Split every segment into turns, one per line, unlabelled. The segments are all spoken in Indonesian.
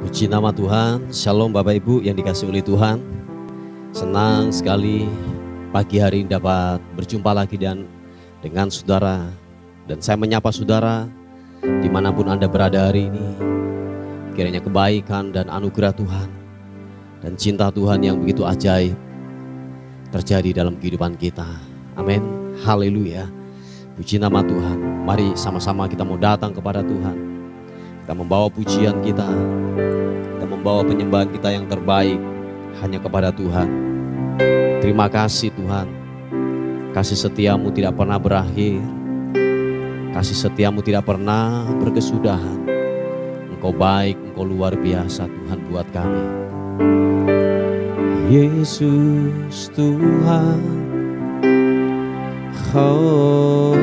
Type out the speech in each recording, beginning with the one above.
Puji nama Tuhan. Shalom Bapak Ibu yang dikasihi oleh Tuhan. Senang sekali pagi hari ini dapat berjumpa lagi dengan saudara. Dan saya menyapa saudara dimanapun Anda berada hari ini. Kiranya kebaikan dan anugerah Tuhan dan cinta Tuhan yang begitu ajaib terjadi dalam kehidupan kita. Amin. Haleluya. Puji nama Tuhan. Mari sama-sama kita mau datang kepada Tuhan. Kita membawa pujian kita membawa penyembahan kita yang terbaik hanya kepada Tuhan. Terima kasih Tuhan. Kasih setiamu tidak pernah berakhir. Kasih setiamu tidak pernah berkesudahan. Engkau baik, Engkau luar biasa Tuhan buat kami. Yesus Tuhan, oh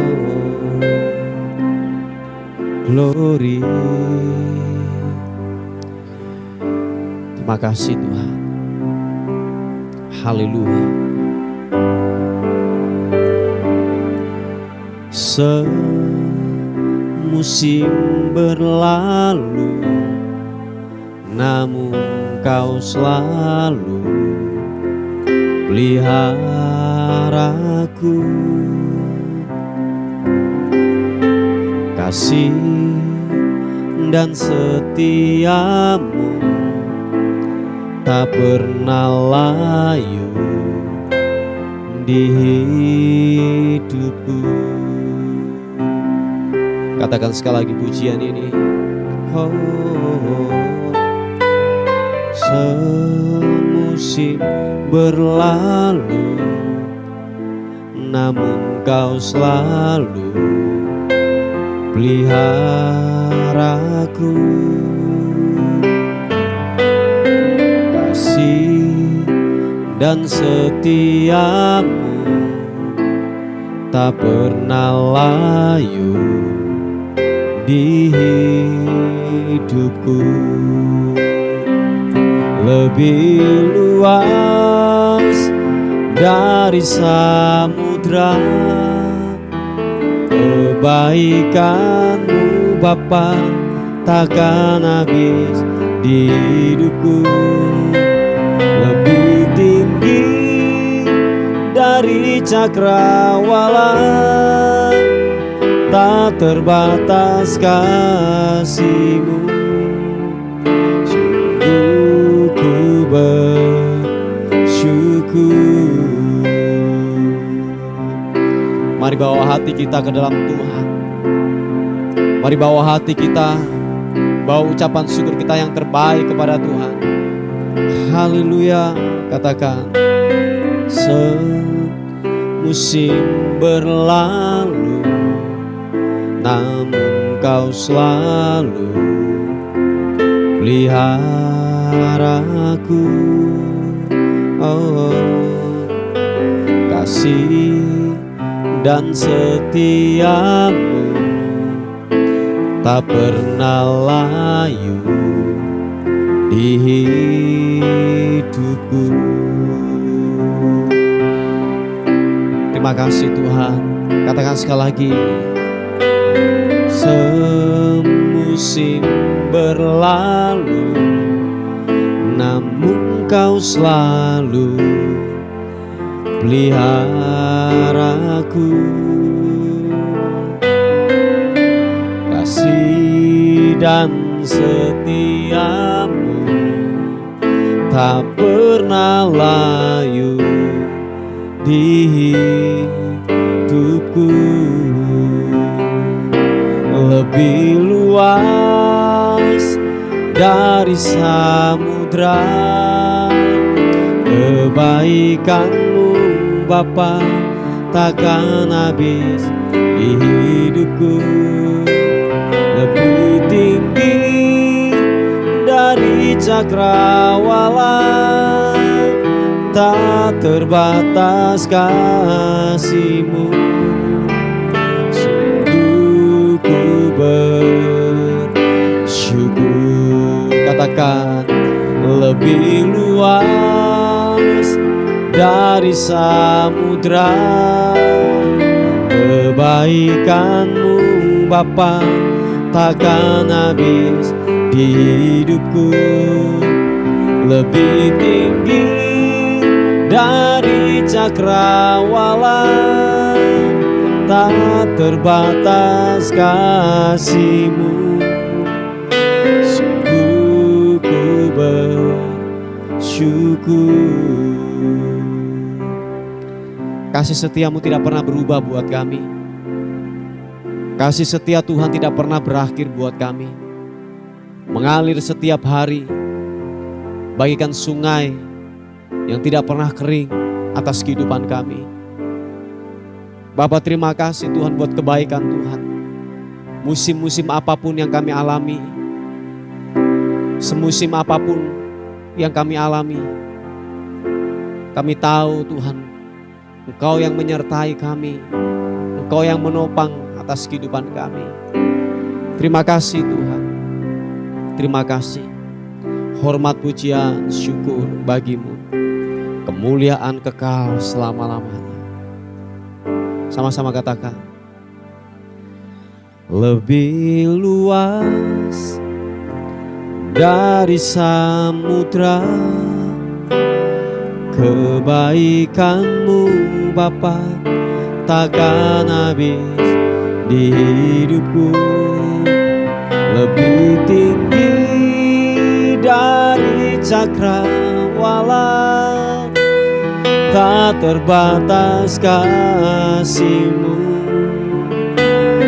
glory. Terima kasih Tuhan. Haleluya. Semusim berlalu, namun Kau selalu peliharaku. Kasih dan setiamu tak pernah layu di hidupku. Katakan sekali lagi pujian ini. Oh, semusim berlalu, namun Kau selalu peliharaku. Dan setiamu tak pernah layu di hidupku. Lebih luas dari samudra kebaikan-Mu Bapa, takkan habis di hidupku. Lebih tinggi dari cakrawala, tak terbatas kasih-Mu. Sungguh ku bersyukur. Mari bawa hati kita ke dalam Tuhan. Mari bawa hati kita, bawa ucapan syukur kita yang terbaik kepada Tuhan. Haleluya. Katakan, semusim berlalu, namun Kau selalu peliharaku. Oh, kasih dan setiamu tak pernah layu di hidupku. Terima kasih Tuhan. Katakan sekali lagi. Semusim berlalu, namun Kau selalu peliharaku. Kasih dan setiamu tak pernah layu di hidupku. Lebih luas dari samudra kebaikan-Mu Bapa, takkan habis di hidupku. Lebih tinggi dari cakrawala, tak terbatas kasih-Mu. Sungguh ku bersyukur. Katakan, lebih luas dari samudra kebaikan-Mu Bapa, takkan habis di hidupku, lebih tinggi dari cakrawala, tak terbatas kasih-Mu. Sungguh ku bersyukur. Kasih setia-Mu tidak pernah berubah buat kami. Kasih setia Tuhan tidak pernah berakhir buat kami. Mengalir setiap hari, bagikan sungai yang tidak pernah kering atas kehidupan kami. Bapa, terima kasih Tuhan buat kebaikan Tuhan. Musim-musim apapun yang kami alami, semusim apapun yang kami alami, kami tahu Tuhan, Engkau yang menyertai kami, Engkau yang menopang atas kehidupan kami. Terima kasih Tuhan, terima kasih. Hormat, pujian, syukur bagi-Mu, kemuliaan kekal selama-lamanya. Sama-sama katakan, lebih luas dari samudra kebaikan-Mu Bapa, takkan habis di hidupku, lebih tinggi dari cakrawala, tak terbatas kasih-Mu.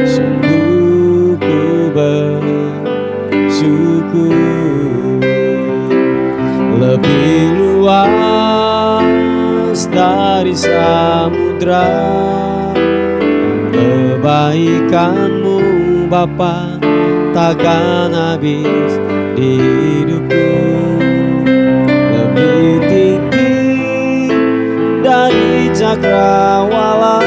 Sungguh ku bersyukur, lebih luas dari samudra kebaikan-Mu Bapa, takkan habis di hidupku, lebih tinggi dari cakrawala,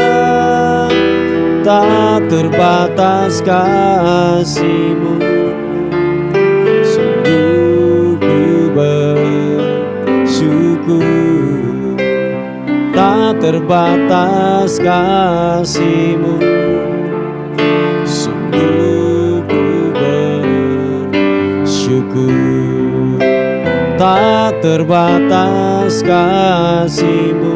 tak terbatas kasih-Mu. Sungguh ku bersyukur, tak terbatas kasih-Mu. Sungguh ku bersyukur, tak terbatas kasih-Mu.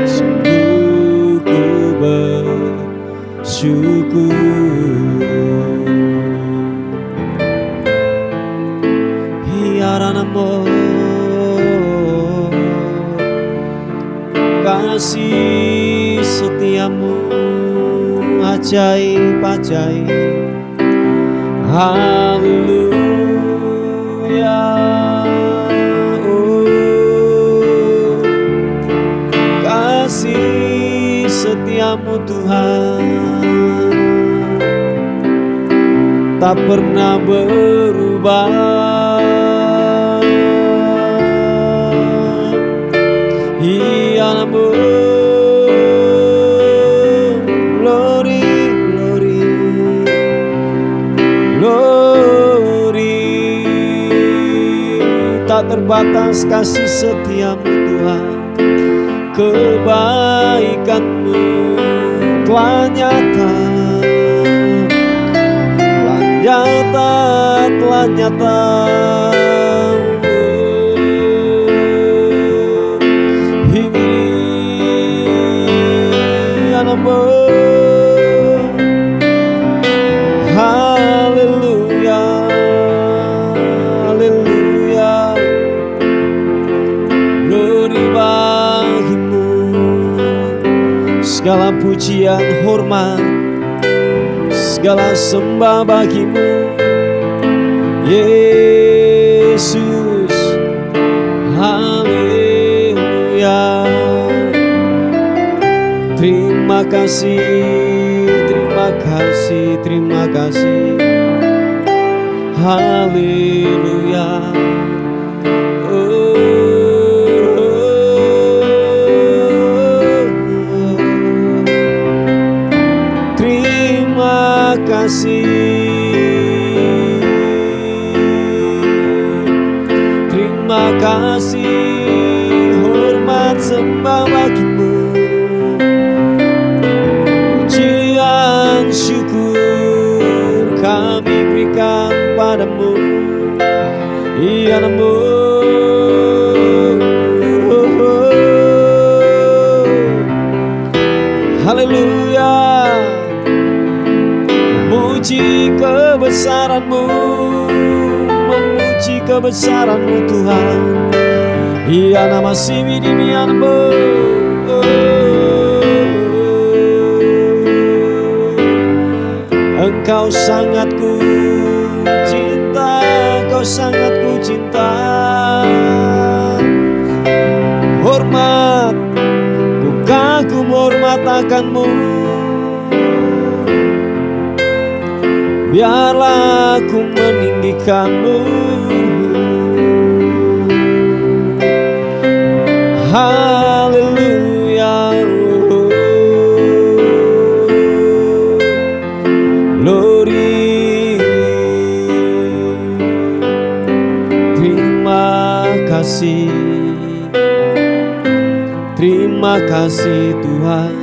Sungguh ku bersyukur. Biar amor, kasih setia-Mu ajaib-ajaib. Haleluya. Oh, kasih setia-Mu Tuhan tak pernah berubah. Iya namun tak terbatas kasih setia-Mu Tuhan, kebaikan-Mu telah nyata, telah nyata. Haleluya, haleluya. Glory bagi-Mu, segala pujian, hormat, segala sembah bagi-Mu, Yesus. Haleluya. Terima kasih, terima kasih, terima kasih. Haleluya. Terima kasih, terima kasih, hormat sembah bagi-Mu, pujian syukur kami berikan padamu, padamu. Haleluya, memuji kebesaran-Mu, memuji kebesaran-Mu Tuhan. Iya nama siwidimianmu, Engkau sangat ku cinta, Engkau sangat ku cinta. Hormat, ku kagum hormat akan-Mu. Biarlah ku meninggikan-Mu. Haleluya, glory. Terima kasih Tuhan.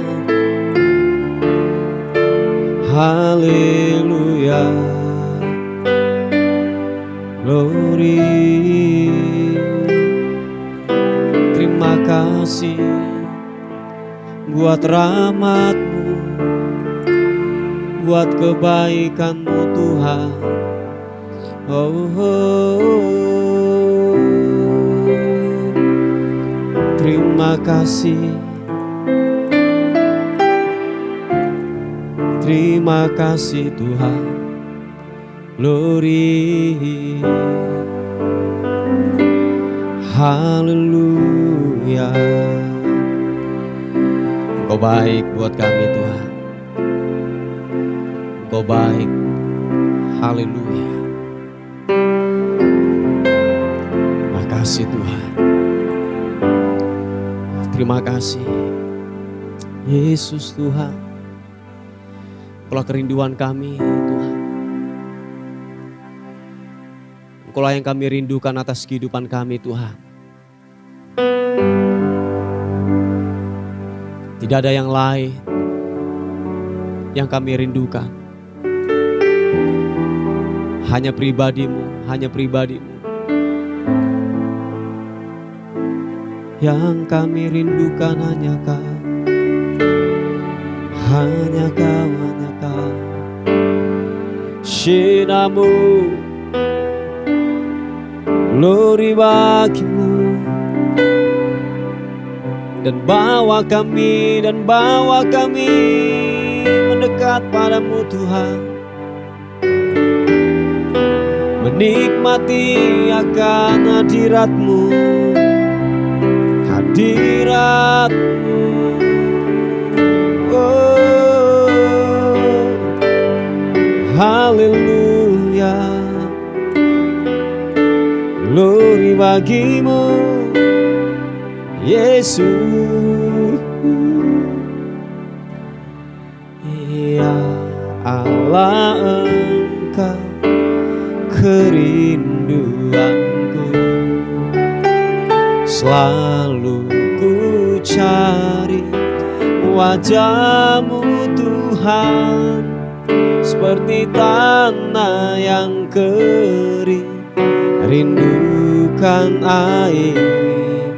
Haleluya, glory. Terima kasih buat rahmat-Mu, buat kebaikan-Mu Tuhan. Terima kasih, terima kasih Tuhan. Glory, haleluya. Engkau baik buat kami Tuhan, Engkau baik. Haleluya. Terima kasih Tuhan. Terima kasih Yesus Tuhan. Engkaulah kerinduan kami Tuhan. Engkaulah yang kami rindukan atas kehidupan kami Tuhan. Tidak ada yang lain yang kami rindukan. Hanya pribadi-Mu, hanya pribadi-Mu. Yang kami rindukan hanya Kau, hanya Kau, hanya Kau. Shinamu, glory bagi-Mu. Dan bawa kami mendekat padamu Tuhan. Menikmati akan hadirat-Mu, hadirat-Mu. Oh, haleluya, glory bagi-Mu Yesus. Ya Allah, Engkau kerinduanku, selalu ku cari wajah-Mu Tuhan. Seperti tanah yang kering, rindukan air.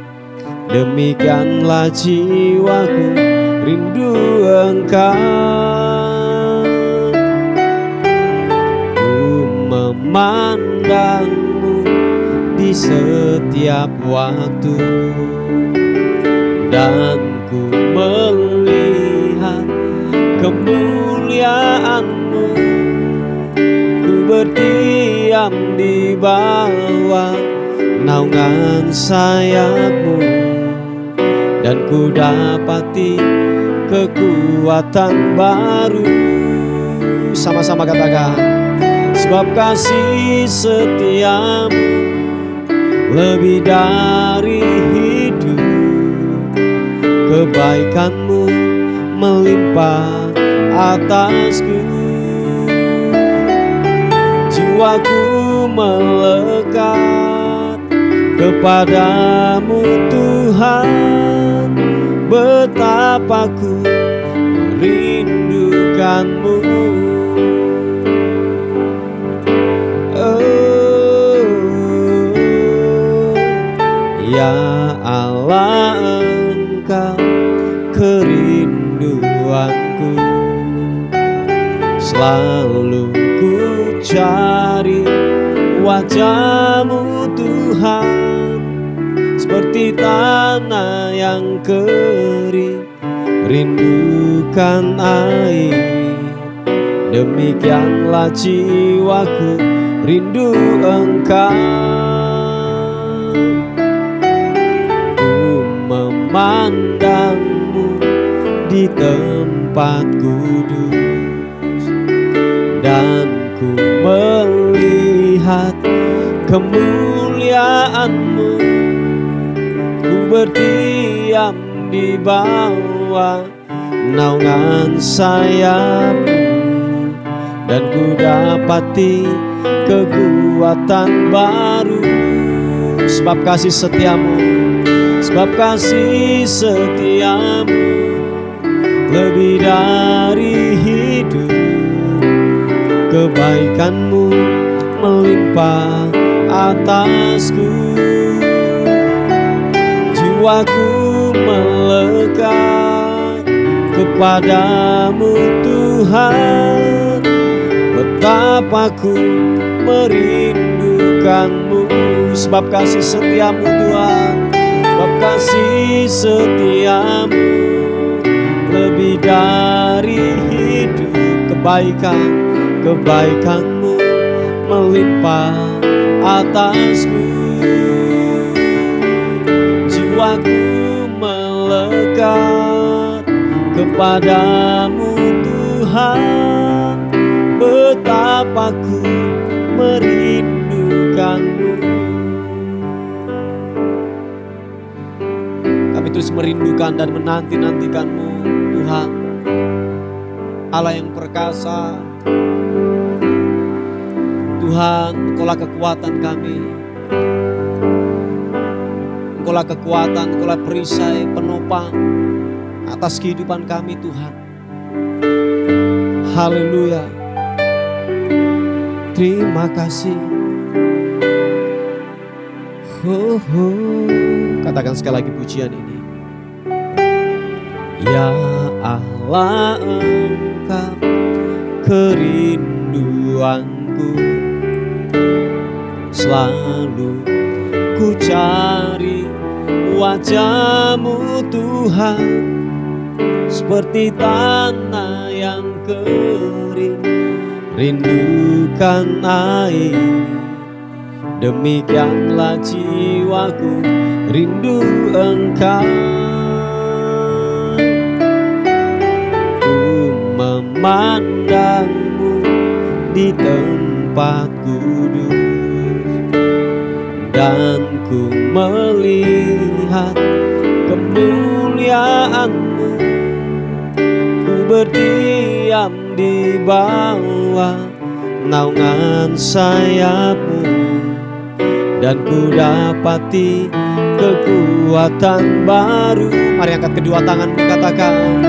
Demikianlah jiwaku rindu Engkau. Ku memandang-Mu di setiap waktu, dan ku melihat kemuliaan-Mu. Ku berdiam di bawah naungan sayap-Mu, dan ku dapati kekuatan baru. Sama-sama katakan, sebab kasih setia-Mu lebih dari hidup. Kebaikan-Mu melimpah atasku. Jiwaku melekat kepadamu Tuhan. Betapa ku merindukan-Mu. Oh, Allah, Engkau kerinduanku. Selalu ku cari wajah-Mu Tuhan, seperti tanah yang kering rindukan air. Demikianlah jiwaku rindu Engkau. Ku memandang-Mu di tempat kudus, dan ku melihat kemuliaan-Mu. Ku berdiam di bawah naungan sayap-Mu, dan ku dapati kekuatan baru. Sebab kasih setiamu, sebab kasih setiamu lebih dari hidup. Kebaikan-Mu melimpah atasku. Jiwaku melekat kepadamu Tuhan, betapa ku merindukan-Mu. Sebab kasih setiamu Tuhan, sebab kasih setiamu lebih dari hidup. Kebaikan-Mu melimpah atasku. Jiwaku melekat kepadamu Tuhan, betapa ku merindukan-Mu. Kami terus merindukan dan menanti-nantikan-Mu Tuhan, Allah yang perkasa. Tuhan, Engkaulah kekuatan kami, Engkaulah kekuatan, Engkaulah perisai penopang atas kehidupan kami Tuhan. Haleluya. Terima kasih. Katakan sekali lagi pujian ini. Ya Allah, Engkau kerinduanku. Selalu ku cari wajah-Mu Tuhan, seperti tanah yang kering rindukan air. Demikianlah jiwaku rindu Engkau. Ku memandang-Mu di tempat kudus, dan ku melihat kemuliaan-Mu. Ku berdiam di bawah naungan sayap-Mu, dan ku dapati kekuatan baru. Mari angkat kedua tanganmu, katakan,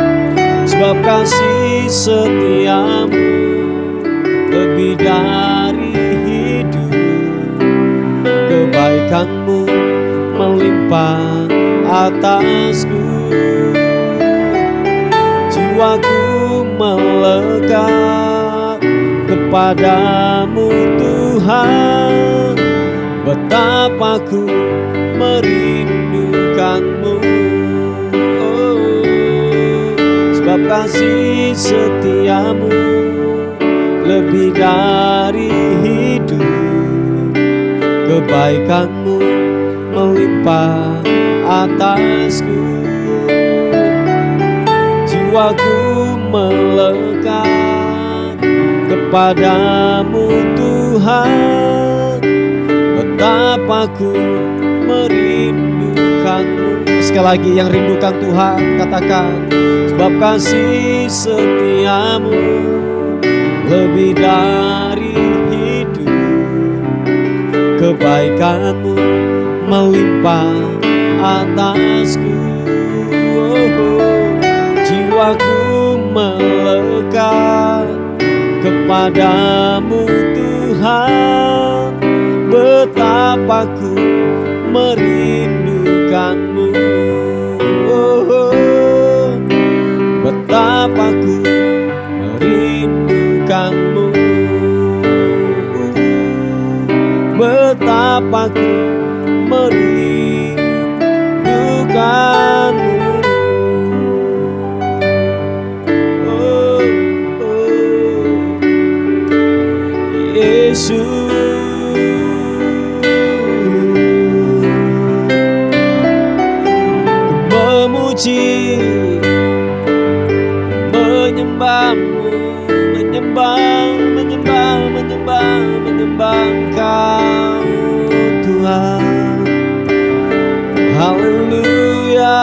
sebab kasih setiamu lebih dari hidup. Kebaikan-Mu melimpah atasku. Jiwaku melekat kepadamu Tuhan, betapa ku merindukan-Mu. Oh, sebab kasih setiamu lebih dari hidup. Kebaikan-Mu melimpah atasku. Jiwaku melekat kepadamu Tuhan, betapa ku merindukan-Mu. Sekali lagi, yang rindukan Tuhan katakan, sebab kasih setiamu lebih dari hidup. Kebaikan-Mu melimpah atasku. Jiwaku melekat kepadamu Tuhan, betapa ku merindukan-Mu. betapa ku merindukanmu. Oh, oh, Yesus. Memuji, menyembahmu, menyembah Engkau Tuhan. Haleluya.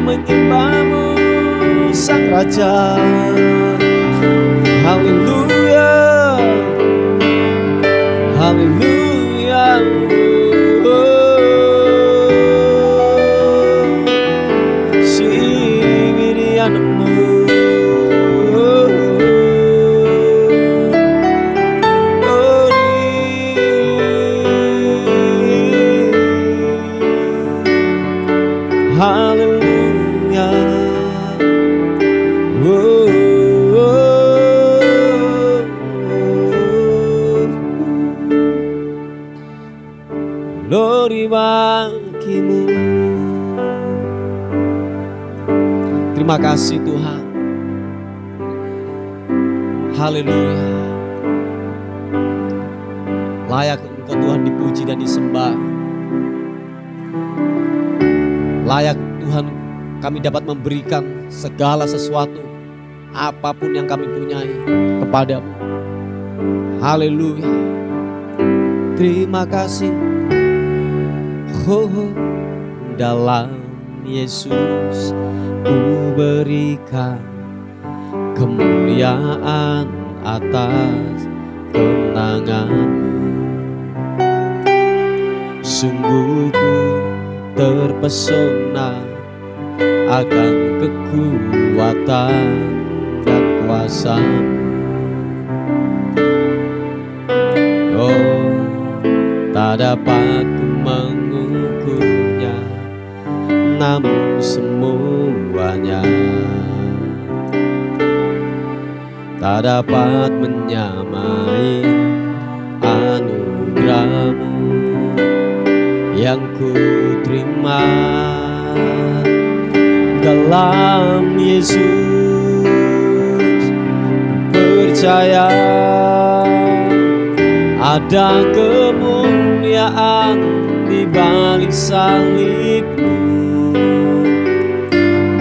Menyembahmu Sang Raja. Haleluya, haleluya. Haleluya. Glory bagimu. Terima kasih Tuhan. Haleluya. Layak Engkau Tuhan dipuji dan disembah. Layak Tuhan kami dapat memberikan segala sesuatu, apapun yang kami punyai kepadamu. Haleluya. Terima kasih. Oh, dalam Yesus ku berikan kemuliaan atas kemenangan-Mu. Sungguh ku terpesona akan kekuatan dan kuasa-Mu. Oh, tak dapat ku mengukurnya, namun semuanya tak dapat menyamai anugerah-Mu yang ku terima dalam Yesus. Percaya ada kemuliaan di balik salib-Mu,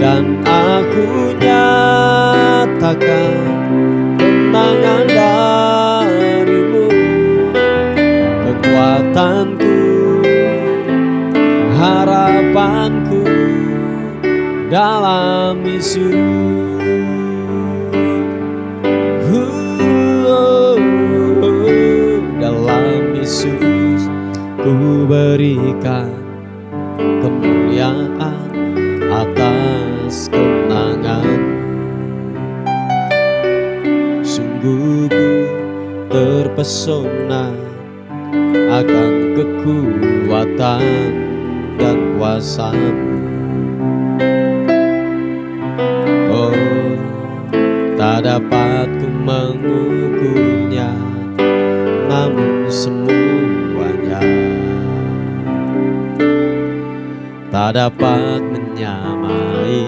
dan aku nyatakan kemenangan dari-Mu. Kekuatanku, harapanku dalam Yesus. Dalam Yesus ku berikan kemuliaan atas kemenangan. Sungguh ku terpesona akan kekuatan dan kuasa-Mu. Oh, tak dapat ku mengukurnya, namun semuanya tak dapat menyamai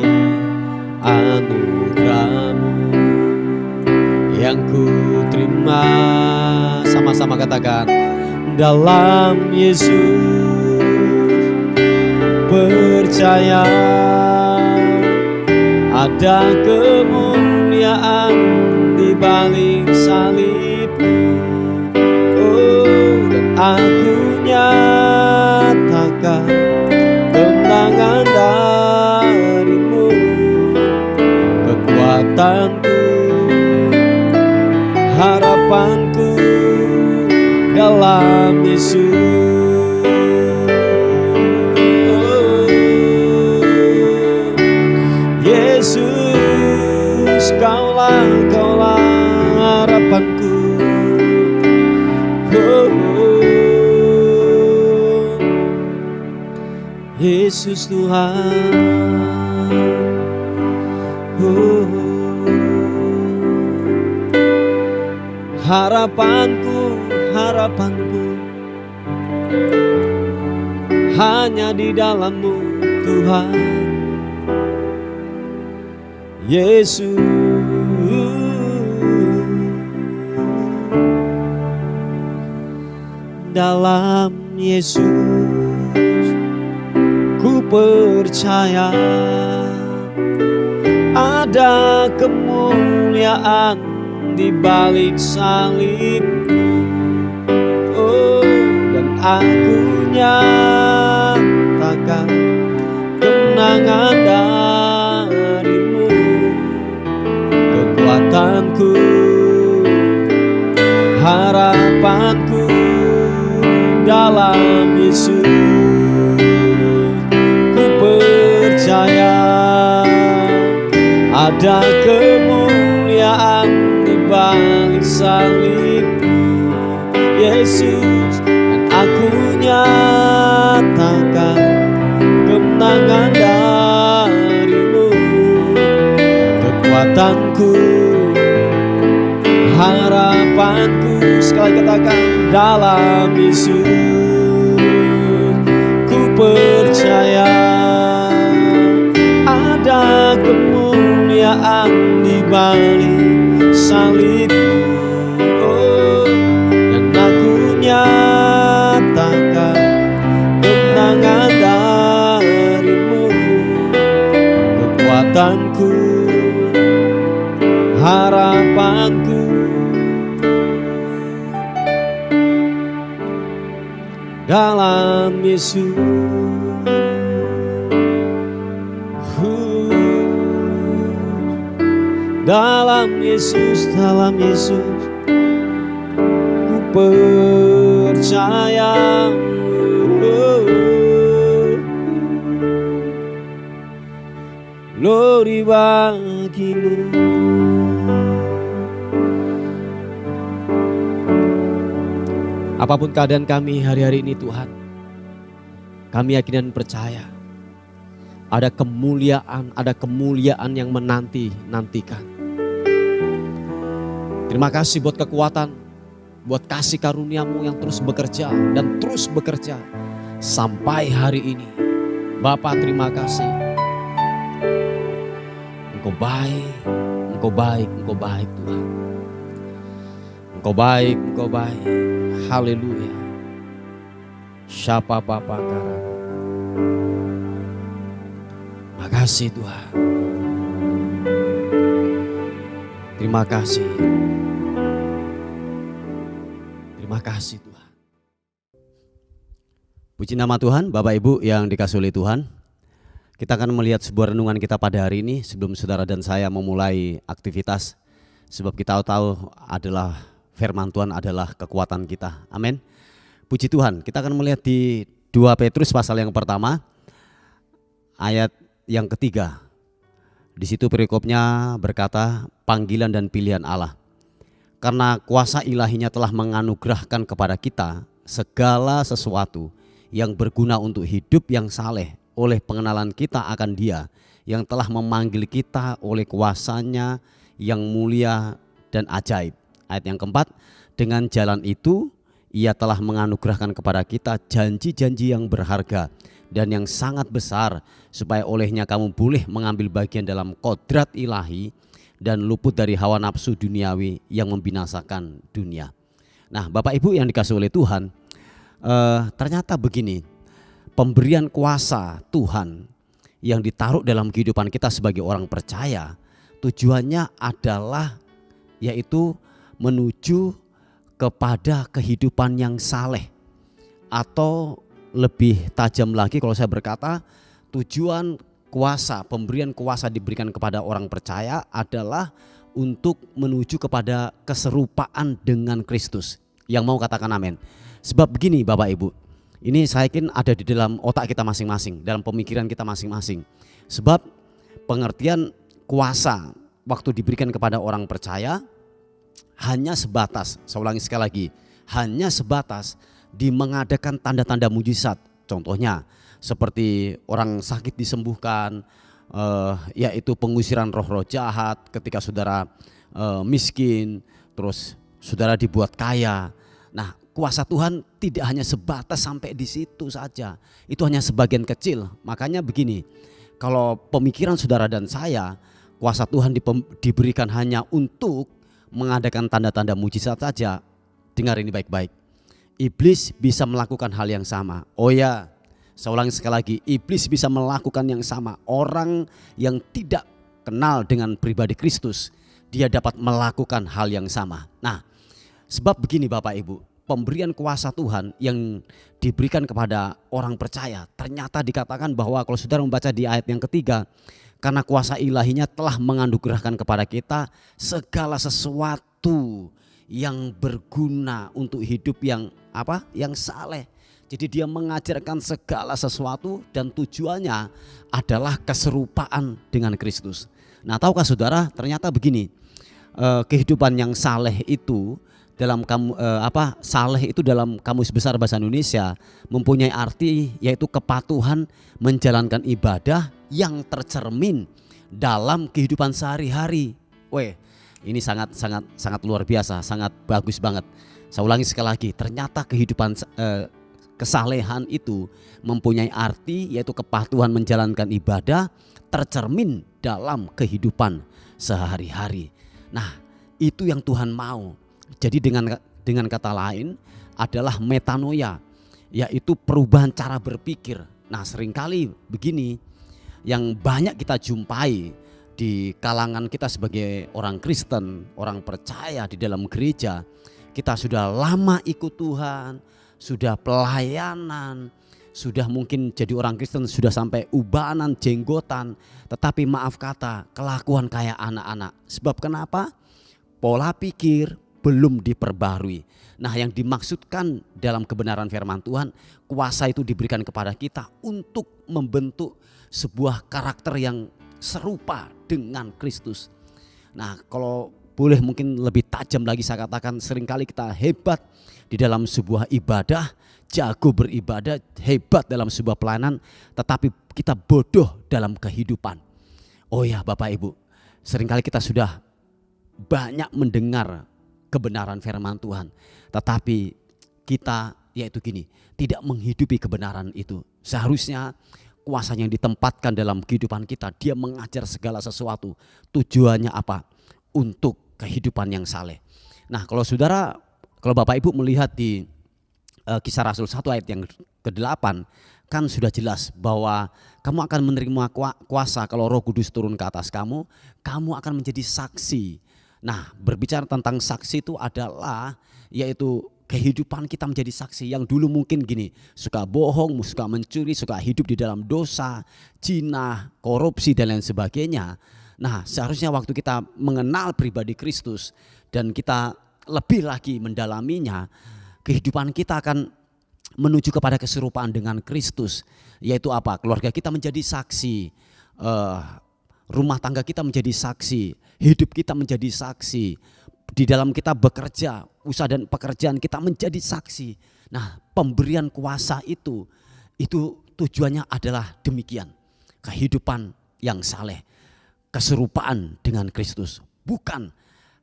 anugerah-Mu yang ku terima. Sama-sama katakan, dalam Yesus percaya ada kemuliaan di balik salib-Mu. Oh, dan aku nyatakan kemenangan dari-Mu. Kekuatanku, harapanku dalam Yesus. Oh, Yesus, kaulah harapanku. Oh, Yesus Tuhan. Oh, harapanku hanya di dalam-Mu Tuhan Yesus. Dalam Yesus ku percaya ada kemuliaan di balik salib. Oh, dan aku nyatakan kemenangan dari-Mu. Kekuatanku, harapanku dalam Yesus. Ku percaya ada kemuliaan di balik salib Yesus, dan aku nyatakan kemenangan dari-Mu. Kekuatanku, harapanku, sekali katakan dalam Yesus. Ku percaya ada kemuliaan di balik salib. Oh, dan aku nyatakan kemenangan dari-Mu. Kekuatanku, harapanku dalam Yesus. Dalam Yesus, ku percaya. Glory bagi-Mu. Apapun keadaan kami hari-hari ini Tuhan, kami yakin dan percaya ada kemuliaan yang menantikan. Terima kasih buat kekuatan, buat kasih karunia-Mu yang terus bekerja dan terus bekerja sampai hari ini. Bapa, terima kasih. Engkau baik Tuhan. Engkau baik. Haleluya. Syapa Bapa karang. Makasih Tuhan. Terima kasih. Terima kasih Tuhan. Puji nama Tuhan, Bapak Ibu yang dikasihi oleh Tuhan. Kita akan melihat sebuah renungan kita pada hari ini sebelum saudara dan saya memulai aktivitas. Sebab kita tahu adalah firman Tuhan adalah kekuatan kita. Amin. Puji Tuhan. Kita akan melihat di 2 Petrus pasal yang pertama ayat yang ketiga. Di situ perikopnya berkata, panggilan dan pilihan Allah. Karena kuasa ilahinya telah menganugerahkan kepada kita segala sesuatu yang berguna untuk hidup yang saleh oleh pengenalan kita akan Dia yang telah memanggil kita oleh kuasanya yang mulia dan ajaib. Ayat yang keempat, dengan jalan itu Ia telah menganugerahkan kepada kita janji-janji yang berharga dan yang sangat besar, supaya olehnya kamu boleh mengambil bagian dalam kodrat ilahi dan luput dari hawa nafsu duniawi yang membinasakan dunia. Nah, Bapak Ibu yang dikasihi oleh Tuhan, ternyata begini, pemberian kuasa Tuhan yang ditaruh dalam kehidupan kita sebagai orang percaya, tujuannya adalah yaitu menuju kepada kehidupan yang saleh, atau lebih tajam lagi kalau saya berkata, tujuan kuasa, pemberian kuasa diberikan kepada orang percaya adalah untuk menuju kepada keserupaan dengan Kristus. Yang mau katakan amin. Sebab begini Bapak Ibu, ini saya yakin ada di dalam otak kita masing-masing, dalam pemikiran kita masing-masing. Sebab pengertian kuasa waktu diberikan kepada orang percaya hanya sebatas, saya ulangi sekali lagi, hanya sebatas di mengadakan tanda-tanda mujizat. Contohnya seperti orang sakit disembuhkan, yaitu pengusiran roh-roh jahat ketika saudara miskin, terus saudara dibuat kaya. Nah, kuasa Tuhan tidak hanya sebatas sampai di situ saja. Itu hanya sebagian kecil. Makanya begini, kalau pemikiran saudara dan saya, kuasa Tuhan diberikan hanya untuk mengadakan tanda-tanda mujizat saja. Dengar ini baik-baik. Iblis bisa melakukan hal yang sama. Oh ya, saya ulangi sekali lagi, iblis bisa melakukan yang sama. Orang yang tidak kenal dengan pribadi Kristus, dia dapat melakukan hal yang sama. Nah, sebab begini Bapak Ibu, pemberian kuasa Tuhan yang diberikan kepada orang percaya, ternyata dikatakan bahwa kalau saudara membaca di ayat yang ketiga, karena kuasa ilahinya telah menganugerahkan kepada kita segala sesuatu yang berguna untuk hidup yang Yang saleh. Jadi dia mengajarkan segala sesuatu dan tujuannya adalah keserupaan dengan Kristus. Nah, tahukah saudara, ternyata begini, kehidupan yang saleh itu dalam saleh itu dalam Kamus Besar Bahasa Indonesia mempunyai arti yaitu kepatuhan menjalankan ibadah yang tercermin dalam kehidupan sehari-hari. Ini sangat luar biasa, sangat bagus banget. Saya ulangi sekali lagi, ternyata kehidupan kesalehan itu mempunyai arti yaitu kepatuhan menjalankan ibadah tercermin dalam kehidupan sehari-hari. Nah, itu yang Tuhan mau. Jadi dengan kata lain adalah metanoia, yaitu perubahan cara berpikir. Nah, seringkali begini yang banyak kita jumpai di kalangan kita sebagai orang Kristen, orang percaya di dalam gereja. Kita sudah lama ikut Tuhan, sudah pelayanan, sudah mungkin jadi orang Kristen, sudah sampai ubanan, jenggotan. Tetapi maaf kata, kelakuan kayak anak-anak. Sebab kenapa? Pola pikir belum diperbarui. Nah, yang dimaksudkan dalam kebenaran firman Tuhan, kuasa itu diberikan kepada kita untuk membentuk sebuah karakter yang serupa dengan Kristus. Nah, kalau boleh mungkin lebih tajam lagi saya katakan, seringkali kita hebat di dalam sebuah ibadah, jago beribadah, hebat dalam sebuah pelayanan, tetapi kita bodoh dalam kehidupan. Oh ya Bapak Ibu, seringkali kita sudah banyak mendengar kebenaran firman Tuhan, tetapi kita yaitu gini, tidak menghidupi kebenaran itu. Seharusnya kuasa yang ditempatkan dalam kehidupan kita, dia mengajar segala sesuatu. Tujuannya apa? Untuk kehidupan yang saleh. Nah, kalau Bapak Ibu melihat di Kisah Rasul 1 ayat yang ke-8, kan sudah jelas bahwa kamu akan menerima kuasa kalau Roh Kudus turun ke atas kamu akan menjadi saksi. Nah, berbicara tentang saksi itu adalah yaitu kehidupan kita menjadi saksi. Yang dulu mungkin gini, suka bohong, suka mencuri, suka hidup di dalam dosa, zina, korupsi dan lain sebagainya. Nah, seharusnya waktu kita mengenal pribadi Kristus dan kita lebih lagi mendalaminya, kehidupan kita akan menuju kepada keserupaan dengan Kristus. Yaitu apa? Keluarga kita menjadi saksi, rumah tangga kita menjadi saksi, hidup kita menjadi saksi, di dalam kita bekerja, usaha dan pekerjaan kita menjadi saksi. Nah, pemberian kuasa itu tujuannya adalah demikian, kehidupan yang saleh, keserupaan dengan Kristus, bukan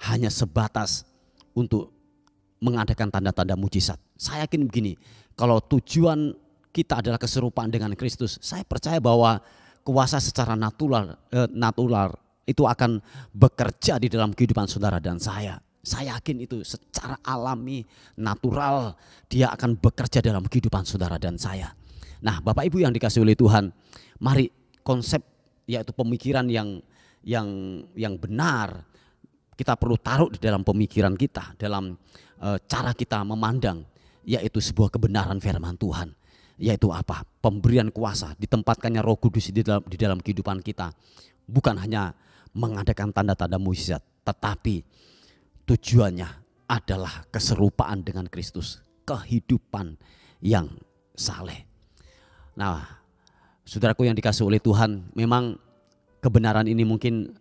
hanya sebatas untuk mengadakan tanda-tanda mujizat. Saya yakin begini, kalau tujuan kita adalah keserupaan dengan Kristus, saya percaya bahwa kuasa secara natural itu akan bekerja di dalam kehidupan saudara dan saya. Saya yakin itu secara alami, natural, dia akan bekerja dalam kehidupan saudara dan saya. Nah, Bapak Ibu yang dikasihi oleh Tuhan, mari konsep yaitu pemikiran yang benar kita perlu taruh di dalam pemikiran kita, dalam cara kita memandang, yaitu sebuah kebenaran firman Tuhan. Yaitu apa? Pemberian kuasa, ditempatkannya Roh Kudus di dalam kehidupan kita. Bukan hanya mengadakan tanda-tanda mujizat,
tetapi tujuannya adalah keserupaan dengan Kristus, kehidupan yang saleh. Nah, saudaraku yang dikasihi oleh Tuhan, memang kebenaran ini mungkin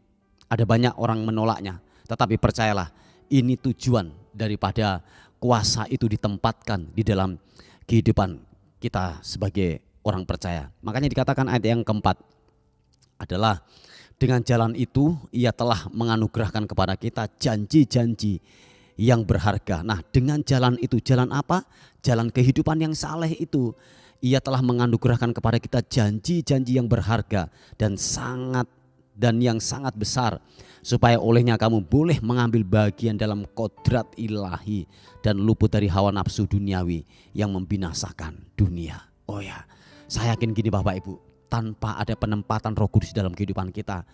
ada banyak orang menolaknya, tetapi percayalah, ini tujuan daripada kuasa itu ditempatkan di dalam kehidupan kita sebagai orang percaya. Makanya dikatakan ayat yang keempat adalah dengan jalan itu ia telah menganugerahkan kepada kita janji-janji yang berharga. Nah, dengan jalan itu, jalan apa? Jalan kehidupan yang saleh itu, ia telah menganugerahkan kepada kita janji-janji yang berharga dan yang sangat besar, supaya olehnya kamu boleh mengambil bagian dalam kodrat ilahi dan luput dari hawa nafsu duniawi yang membinasakan dunia. Oh ya, saya yakin gini Bapak Ibu, tanpa ada penempatan Roh Kudus dalam kehidupan kita,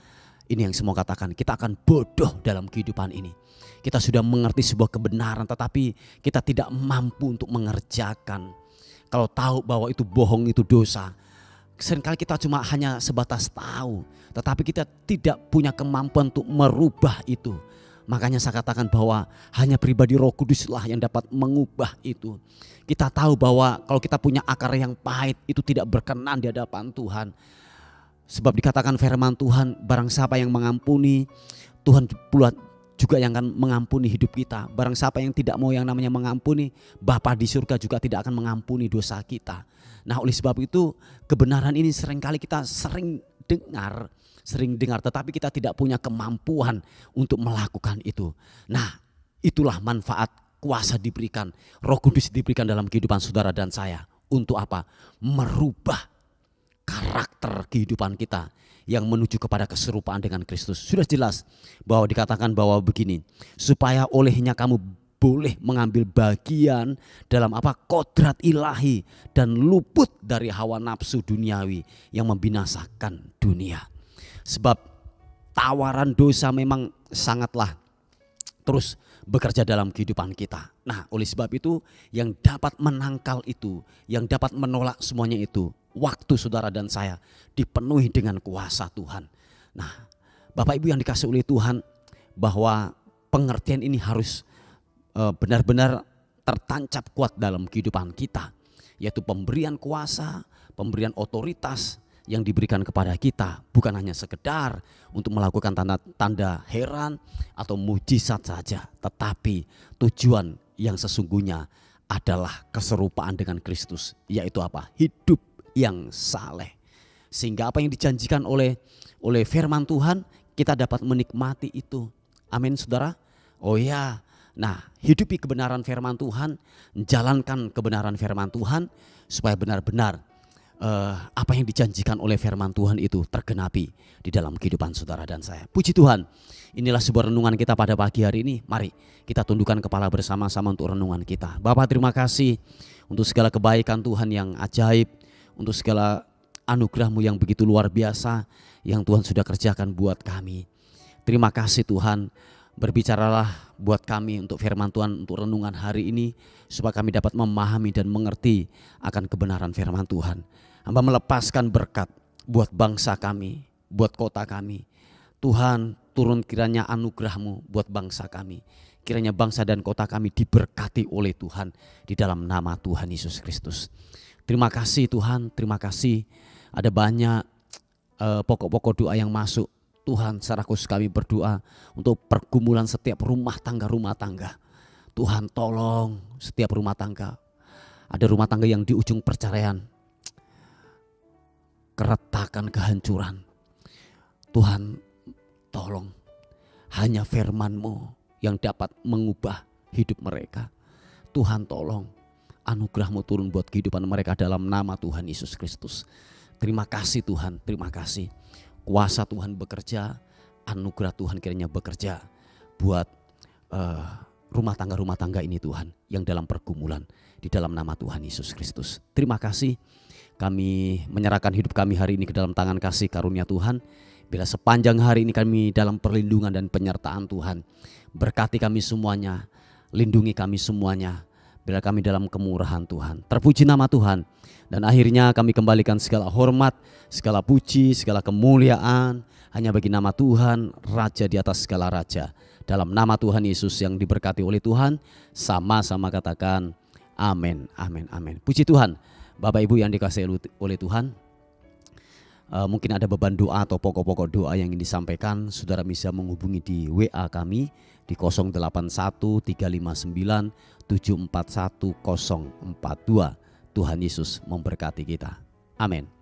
ini yang semua katakan, kita akan bodoh dalam kehidupan ini. Kita sudah mengerti sebuah kebenaran, tetapi kita tidak mampu untuk mengerjakan. Kalau tahu bahwa itu bohong, itu dosa, seringkali kita cuma hanya sebatas tahu, tetapi kita tidak punya kemampuan untuk merubah itu. Makanya saya katakan bahwa hanya pribadi Roh Kuduslah yang dapat mengubah itu. Kita tahu bahwa kalau kita punya akar yang pahit, itu tidak berkenan di hadapan Tuhan. Sebab dikatakan firman Tuhan, barang siapa yang mengampuni, Tuhan pula juga yang akan mengampuni hidup kita. Barang siapa yang tidak mau yang namanya mengampuni, Bapa di surga juga tidak akan mengampuni dosa kita. Nah, oleh sebab itu kebenaran ini seringkali kita sering dengar, tetapi kita tidak punya kemampuan untuk melakukan itu. Nah, itulah manfaat kuasa diberikan, Roh Kudus diberikan dalam kehidupan saudara dan saya. Untuk apa? Merubah karakter kehidupan kita yang menuju kepada keserupaan dengan Kristus. Sudah jelas bahwa dikatakan bahwa begini, supaya olehnya kamu boleh mengambil bagian dalam apa? Kodrat ilahi dan luput dari hawa nafsu duniawi yang membinasakan dunia. Sebab tawaran dosa memang sangatlah terus bekerja dalam kehidupan kita. Nah, oleh sebab itu yang dapat menangkal itu, yang dapat menolak semuanya itu, waktu saudara dan saya dipenuhi dengan kuasa Tuhan. Nah, Bapak Ibu yang dikasihi oleh Tuhan, bahwa pengertian ini harus benar-benar tertancap kuat dalam kehidupan kita, yaitu pemberian kuasa, pemberian otoritas yang diberikan kepada kita bukan hanya sekedar untuk melakukan tanda-tanda heran atau mujizat saja, tetapi tujuan yang sesungguhnya adalah keserupaan dengan Kristus, yaitu apa? Hidup yang saleh. Sehingga apa yang dijanjikan oleh firman Tuhan, kita dapat menikmati itu. Amin saudara. Oh ya, nah hidupi kebenaran firman Tuhan, jalankan kebenaran firman Tuhan, supaya benar-benar apa yang dijanjikan oleh firman Tuhan itu tergenapi di dalam kehidupan saudara dan saya. Puji Tuhan, inilah sebuah renungan kita pada pagi hari ini. Mari kita tundukkan kepala bersama-sama untuk renungan kita. Bapa, terima kasih untuk segala kebaikan Tuhan yang ajaib, untuk segala anugerah-Mu yang begitu luar biasa yang Tuhan sudah kerjakan buat kami. Terima kasih Tuhan, berbicaralah buat kami untuk firman Tuhan, untuk renungan hari ini, supaya kami dapat memahami dan mengerti akan kebenaran firman Tuhan. Hamba melepaskan berkat buat bangsa kami, buat kota kami. Tuhan, turun kiranya anugerah-Mu buat bangsa kami. Kiranya bangsa dan kota kami diberkati oleh Tuhan di dalam nama Tuhan Yesus Kristus. Terima kasih Tuhan, terima kasih. Ada banyak pokok-pokok doa yang masuk. Tuhan, secara khusus kami berdoa untuk pergumulan setiap rumah tangga. Tuhan, tolong setiap rumah tangga. Ada rumah tangga yang di ujung perceraian, keretakan, kehancuran. Tuhan, tolong, hanya firman-Mu yang dapat mengubah hidup mereka. Tuhan, tolong, anugerah-Mu turun buat kehidupan mereka dalam nama Tuhan Yesus Kristus. Terima kasih Tuhan, terima kasih. Kuasa Tuhan bekerja, anugerah Tuhan kiranya bekerja buat rumah tangga ini Tuhan, yang dalam pergumulan, di dalam nama Tuhan Yesus Kristus. Terima kasih, kami menyerahkan hidup kami hari ini ke dalam tangan kasih karunia Tuhan. Bila sepanjang hari ini kami dalam perlindungan dan penyertaan Tuhan, berkati kami semuanya, lindungi kami semuanya. Bila kami dalam kemurahan Tuhan, terpuji nama Tuhan. Dan akhirnya kami kembalikan segala hormat, segala puji, segala kemuliaan hanya bagi nama Tuhan, Raja di atas segala raja. Dalam nama Tuhan Yesus yang diberkati oleh Tuhan, sama-sama katakan amin, amin, amin. Puji Tuhan, Bapak Ibu yang dikasihi oleh Tuhan. Mungkin ada beban doa atau pokok-pokok doa yang ingin disampaikan, saudara bisa menghubungi di WA kami di 081 359 741 042. Tuhan Yesus memberkati kita. Amin.